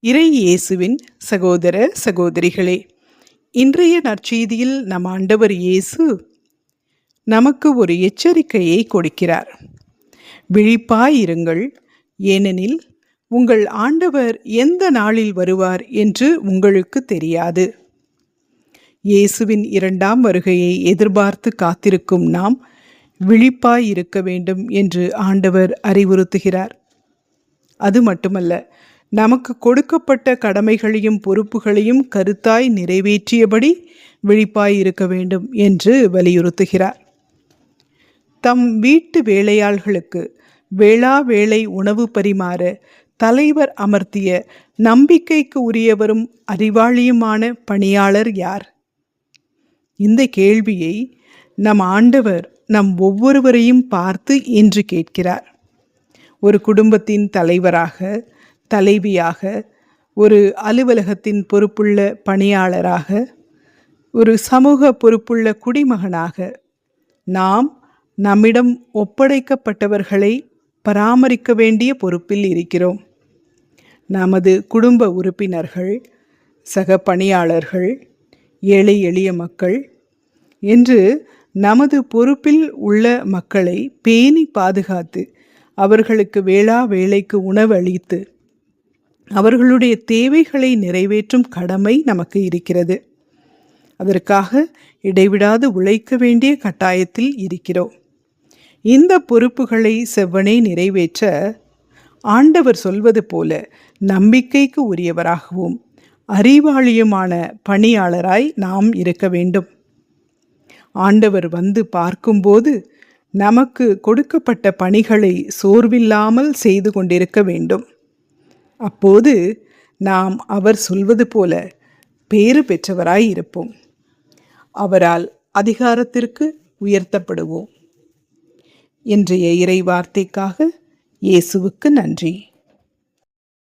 இறை இயேசுவின் சகோதர சகோதரிகளே, இன்றைய நற்செய்தியில் நம் ஆண்டவர் இயேசு நமக்கு ஒரு எச்சரிக்கையை கொடுக்கிறார். விழிப்பாயிருங்கள், ஏனெனில் உங்கள் ஆண்டவர் எந்த நாளில் வருவார் என்று உங்களுக்கு தெரியாது. இயேசுவின் 2ஆம் வருகையை எதிர்பார்த்து காத்திருக்கும் நாம் விழிப்பாயிருக்க வேண்டும் என்று ஆண்டவர் அறிவுறுத்துகிறார். அது மட்டுமல்ல, நமக்கு கொடுக்கப்பட்ட கடமைகளையும் பொறுப்புகளையும் கருத்தாய் நிறைவேற்றியபடி விழிப்பாய் இருக்க வேண்டும் என்று வலியுறுத்துகிறார். தம் வீட்டு வேலையாள்களுக்கு வேளா வேளை உணவு பரிமாற தலைவர் அமர்த்திய நம்பிக்கைக்கு உரியவரும் அறிவாளியுமான பணியாளர் யார்? இந்த கேள்வியை நம் ஆண்டவர் நம் ஒவ்வொருவரையும் பார்த்து இன்று கேட்கிறார். ஒரு குடும்பத்தின் தலைவராக, தலைவியாக, ஒரு அலுவலகத்தின் பொறுப்புள்ள பணியாளராக, ஒரு சமூக பொறுப்புள்ள குடிமகனாக நாம் நம்மிடம் ஒப்படைக்கப்பட்டவர்களை பராமரிக்க வேண்டிய பொறுப்பில் இருக்கிறோம். நமது குடும்ப உறுப்பினர்கள், சக பணியாளர்கள், ஏழை எளிய மக்கள் என்று நமது பொறுப்பில் உள்ள மக்களை பேணி பாதுகாத்து அவர்களுக்கு வேளா வேளைக்கு உணவு அளித்து அவர்களுடைய தேவைகளை நிறைவேற்றும் கடமை நமக்கு இருக்கிறது. அதற்காக இடைவிடாது உழைக்க வேண்டிய கட்டாயத்தில் இருக்கிறோம். இந்த பொறுப்புகளை செவ்வனே நிறைவேற்ற ஆண்டவர் சொல்வது போல நம்பிக்கைக்கு உரியவராகவும் அறிவாளியுமான பணியாளராய் நாம் இருக்க வேண்டும். ஆண்டவர் வந்து பார்க்கும்போது நமக்கு கொடுக்கப்பட்ட பணிகளை சோர்வில்லாமல் செய்து கொண்டிருக்க வேண்டும். அப்போது நாம் அவர் சொல்வது போல பேறு பெற்றவராய் இருப்போம். அவரால் அதிகாரத்திற்கு உயர்த்தப்படுவோம். இன்றைய இறை வார்த்தைக்காக இயேசுவுக்கு நன்றி.